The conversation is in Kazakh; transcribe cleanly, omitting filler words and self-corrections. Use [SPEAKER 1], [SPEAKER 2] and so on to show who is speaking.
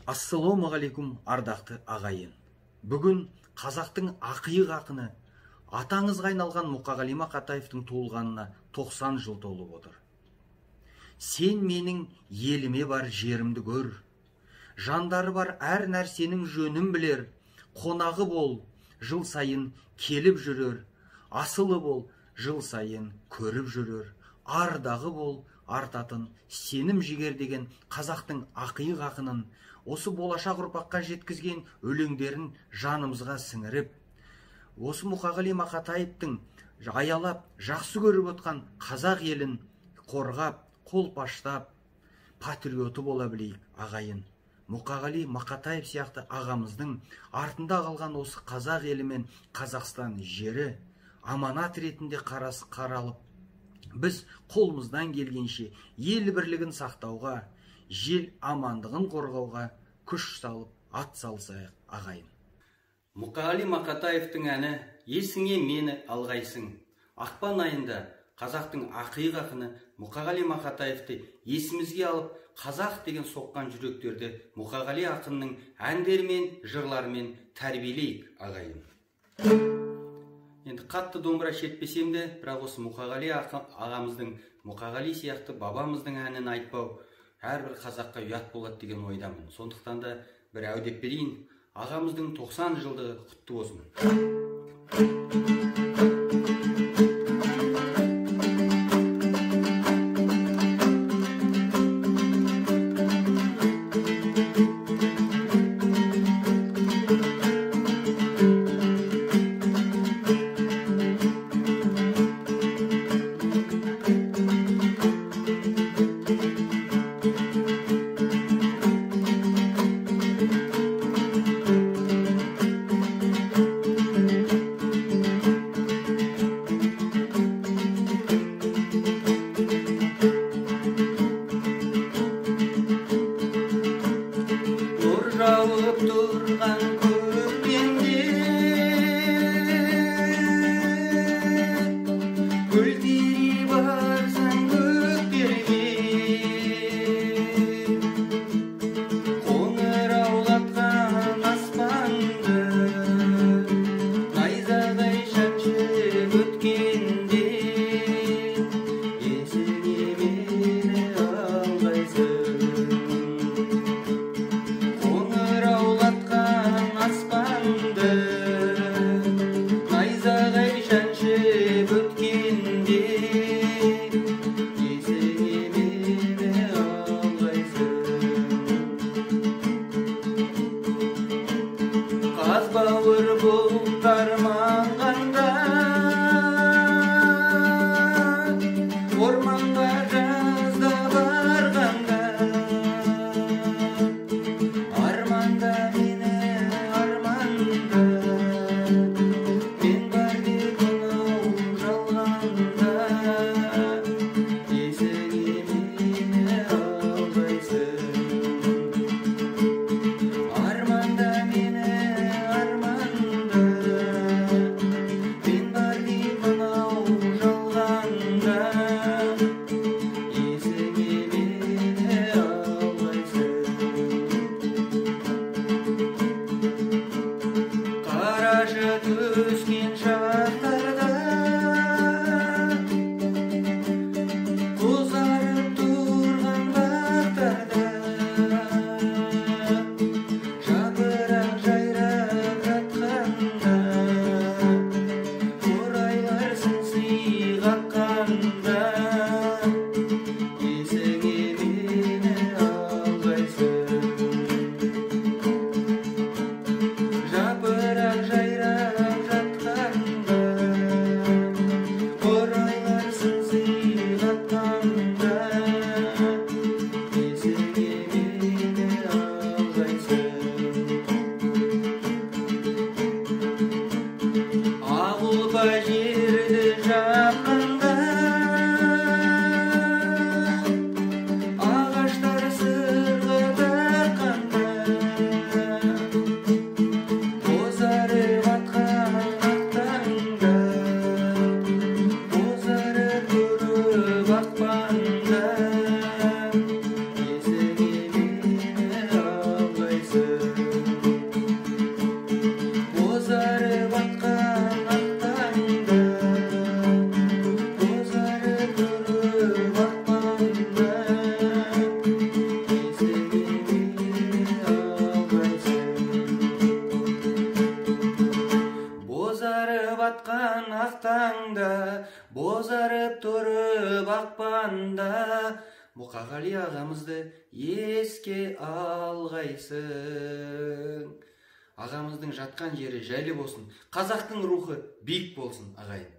[SPEAKER 1] Ассалаумағалейкум, ардақты ағайын. Бүгін қазақтың ақиық ақыны, атаңызға айналған Мұқағали Мақатаевтың туылғанына 90 жыл толып отыр. Сен менің еліме бар жерімді көр, жандары бар әр нәрсенің жөнін білер, қонағы бол, жыл сайын келіп жүрер, асылы бол, жыл сайын көріп жүрер, ардағы бол, артатын сенім жігер деген қазақтың ақиық ақынын осы болашақ ұрпаққа жеткізген өлеңдерін жанымызға сіңіріп, осы Мұқағали Мақатаевтың аялап, жақсы көріп отқан қазақ елін қорғап, қолпаштап, патриоты бола білейік, ағайын. Мұқағали Мақатаев сияқты ағамыздың артында қалған осы қазақ елі мен Қазақстан жері аманат ретінде қаралып, біз қолымыздан келгенше ел бірлігін сақтауға, жел амандығын қорғауға күш салып, ат салсайық, ағайын.
[SPEAKER 2] Мұқағали Мақатаевтың әні «Есіңе мені алғайсың». Ақпан айында қазақтың ақиық ақыны Мұқағали Мақатаевты есімізге алып, қазақ деген соққан жүректерді Мұқағали ақынның әндерімен, жырларымен тәрбиелейік, ағайын. Енді қатты домбыра шертпесем де, бірақ осы Мұқағали ағамыздың, Мұқағали сияқты бабамыздың әнін айтпау әрбір қазаққа ұят болады деген ойдамын. Сондықтан да бір әудеп берейін. Ағамыздың 90 жылдығы құтты болсын. Жауып тұрған көкпенде гүлдей барсаң көктерге қоңыраулатқан аспанды найзағай шаншып өткенде есіңе мені алғайсың. Найзағай шаншып өткенде есіңе мені алғайсың. Қазбауыр бұлттар маңғанда орманға жазда барғанда арманда мені арманда өскен шақтарда құзарып тұрған бақтарда жапырақ жайрап жатқанда орайлар сыңси қаққанда есіңе мені алғайсың. Жапырақ жайрап жерді жаққанда бозарып тұрып ақпанда, Мұқағали ағамызды еске алғайсың. Ағамыздың жатқан жері жайлы болсын, қазақтың рухы биік болсын ағайын.